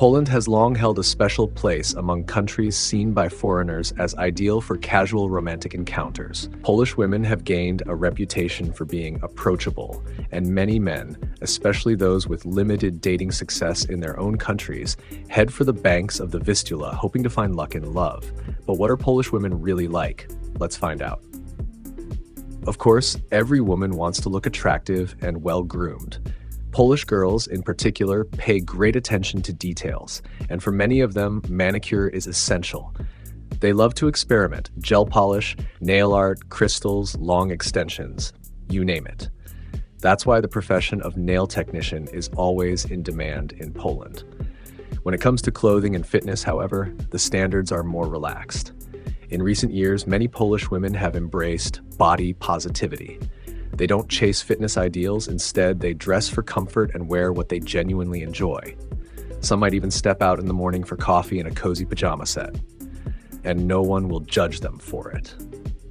Poland has long held a special place among countries seen by foreigners as ideal for casual romantic encounters. Polish women have gained a reputation for being approachable, and many men, especially those with limited dating success in their own countries, head for the banks of the Vistula hoping to find luck in love. But what are Polish women really like? Let's find out. Of course, every woman wants to look attractive and well-groomed. Polish girls, in particular, pay great attention to details, and for many of them, manicure is essential. They love to experiment: gel polish, nail art, crystals, long extensions, you name it. That's why the profession of nail technician is always in demand in Poland. When it comes to clothing and fitness, however, the standards are more relaxed. In recent years, many Polish women have embraced body positivity. They don't chase fitness ideals. Instead, they dress for comfort and wear what they genuinely enjoy. Some might even step out in the morning for coffee in a cozy pajama set. And no one will judge them for it.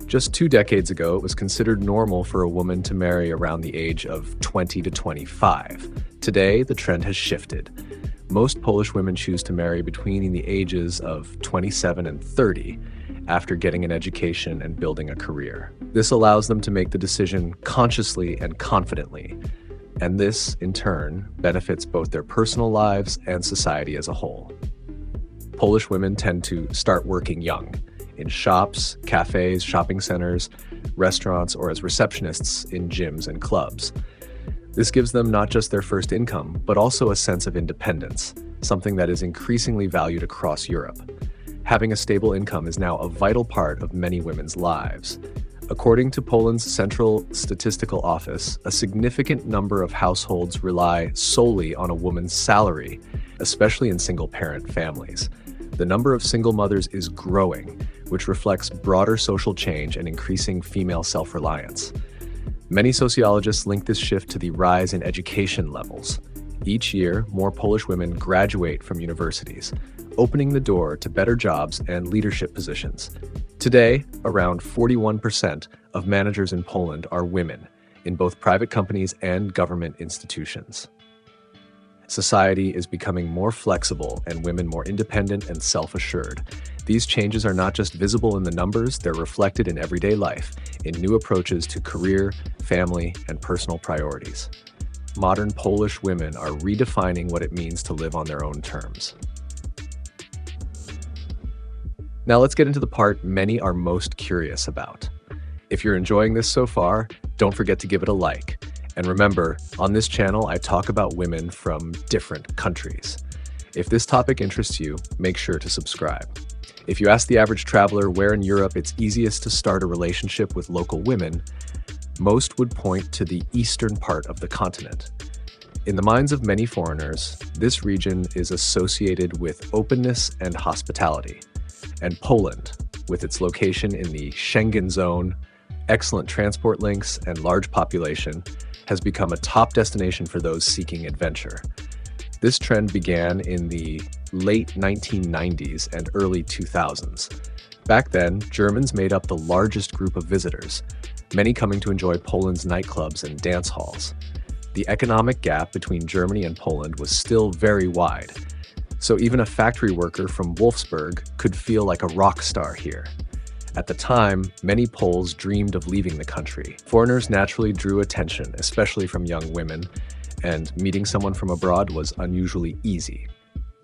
Just 2 decades ago, it was considered normal for a woman to marry around the age of 20 to 25. Today, the trend has shifted. Most Polish women choose to marry between the ages of 27 and 30 after getting an education and building a career. This allows them to make the decision consciously and confidently, and this, in turn, benefits both their personal lives and society as a whole. Polish women tend to start working young, in shops, cafes, shopping centers, restaurants, or as receptionists in gyms and clubs. This gives them not just their first income, but also a sense of independence, something that is increasingly valued across Europe. Having a stable income is now a vital part of many women's lives. According to Poland's Central Statistical Office, a significant number of households rely solely on a woman's salary, especially in single-parent families. The number of single mothers is growing, which reflects broader social change and increasing female self-reliance. Many sociologists link this shift to the rise in education levels. Each year, more Polish women graduate from universities, opening the door to better jobs and leadership positions. Today, around 41% of managers in Poland are women, in both private companies and government institutions. Society is becoming more flexible and women more independent and self-assured. These changes are not just visible in the numbers, they're reflected in everyday life, in new approaches to career, family, and personal priorities. Modern Polish women are redefining what it means to live on their own terms. Now let's get into the part many are most curious about. If you're enjoying this so far, don't forget to give it a like. And remember, on this channel, I talk about women from different countries. If this topic interests you, make sure to subscribe. If you ask the average traveler where in Europe it's easiest to start a relationship with local women, most would point to the eastern part of the continent. In the minds of many foreigners, this region is associated with openness and hospitality. And Poland, with its location in the Schengen zone, excellent transport links, and large population, has become a top destination for those seeking adventure. This trend began in the late 1990s and early 2000s. Back then, Germans made up the largest group of visitors, many coming to enjoy Poland's nightclubs and dance halls. The economic gap between Germany and Poland was still very wide, so even a factory worker from Wolfsburg could feel like a rock star here. At the time, many Poles dreamed of leaving the country. Foreigners naturally drew attention, especially from young women, and meeting someone from abroad was unusually easy.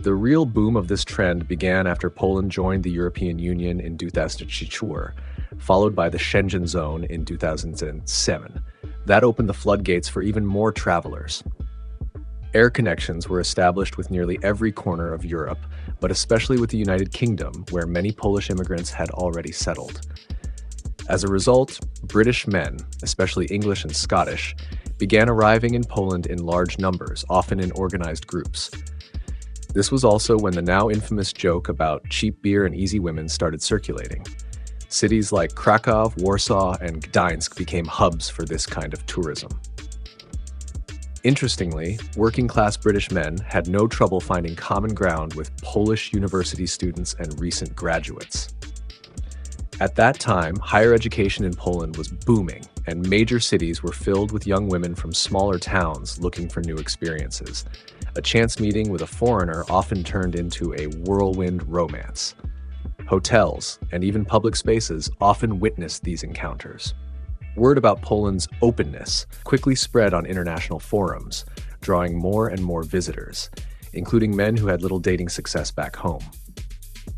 The real boom of this trend began after Poland joined the European Union in 2004, followed by the Schengen zone in 2007. That opened the floodgates for even more travelers. Air connections were established with nearly every corner of Europe, but especially with the United Kingdom, where many Polish immigrants had already settled. As a result, British men, especially English and Scottish, began arriving in Poland in large numbers, often in organized groups. This was also when the now infamous joke about cheap beer and easy women started circulating. Cities like Krakow, Warsaw, and Gdańsk became hubs for this kind of tourism. Interestingly, working-class British men had no trouble finding common ground with Polish university students and recent graduates. At that time, higher education in Poland was booming, and major cities were filled with young women from smaller towns looking for new experiences. A chance meeting with a foreigner often turned into a whirlwind romance. Hotels and even public spaces often witnessed these encounters. Word about Poland's openness quickly spread on international forums, drawing more and more visitors, including men who had little dating success back home.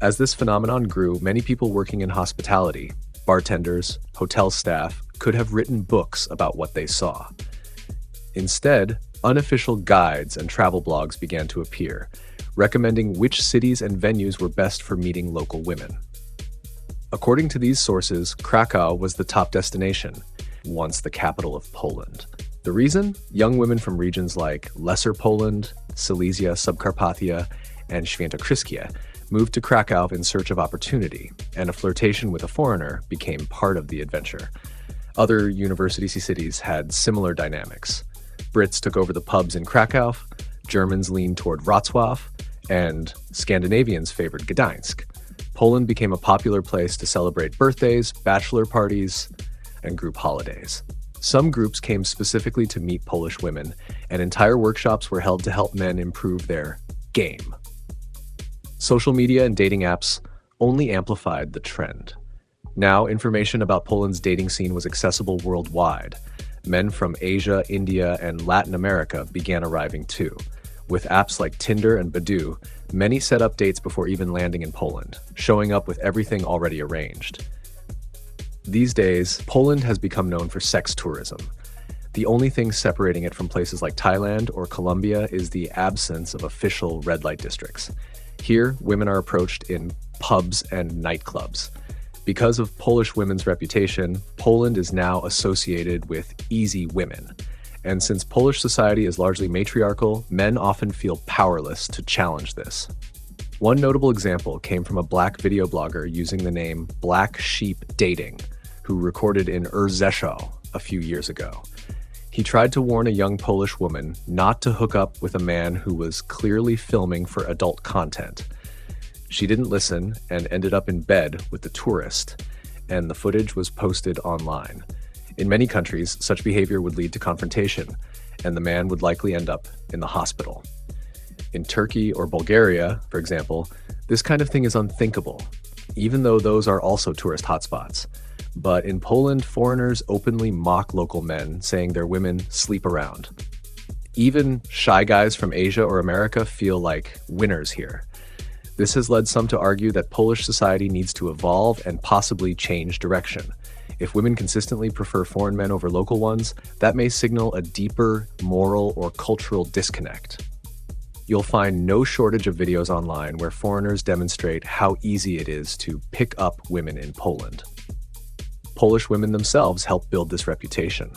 As this phenomenon grew, many people working in hospitality, bartenders, hotel staff, could have written books about what they saw. Instead, unofficial guides and travel blogs began to appear, recommending which cities and venues were best for meeting local women. According to these sources, Krakow was the top destination, once the capital of Poland. The reason? Young women from regions like Lesser Poland, Silesia, Subcarpathia, and Świętokrzyskie moved to Krakow in search of opportunity, and a flirtation with a foreigner became part of the adventure. Other university cities had similar dynamics. Brits took over the pubs in Krakow, Germans leaned toward Wrocław, and Scandinavians favored Gdańsk. Poland became a popular place to celebrate birthdays, bachelor parties, and group holidays. Some groups came specifically to meet Polish women, and entire workshops were held to help men improve their game. Social media and dating apps only amplified the trend. Now, information about Poland's dating scene was accessible worldwide. Men from Asia, India, and Latin America began arriving too. With apps like Tinder and Badoo, many set up dates before even landing in Poland, showing up with everything already arranged. These days, Poland has become known for sex tourism. The only thing separating it from places like Thailand or Colombia is the absence of official red light districts. Here, women are approached in pubs and nightclubs. Because of Polish women's reputation, Poland is now associated with easy women. And since Polish society is largely matriarchal, men often feel powerless to challenge this. One notable example came from a Black video blogger using the name Black Sheep Dating, who recorded in Rzeszów a few years ago. He tried to warn a young Polish woman not to hook up with a man who was clearly filming for adult content. She didn't listen and ended up in bed with the tourist, and the footage was posted online. In many countries, such behavior would lead to confrontation, and the man would likely end up in the hospital. In Turkey or Bulgaria, for example, this kind of thing is unthinkable, even though those are also tourist hotspots. But in Poland, foreigners openly mock local men, saying their women sleep around. Even shy guys from Asia or America feel like winners here. This has led some to argue that Polish society needs to evolve and possibly change direction. If women consistently prefer foreign men over local ones, that may signal a deeper moral or cultural disconnect. You'll find no shortage of videos online where foreigners demonstrate how easy it is to pick up women in Poland. Polish women themselves help build this reputation.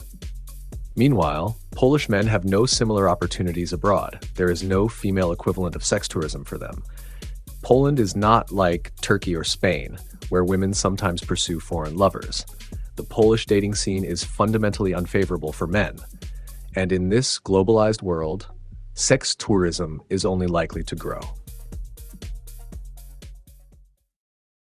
Meanwhile, Polish men have no similar opportunities abroad. There is no female equivalent of sex tourism for them. Poland is not like Turkey or Spain, where women sometimes pursue foreign lovers. The Polish dating scene is fundamentally unfavorable for men. And in this globalized world, sex tourism is only likely to grow.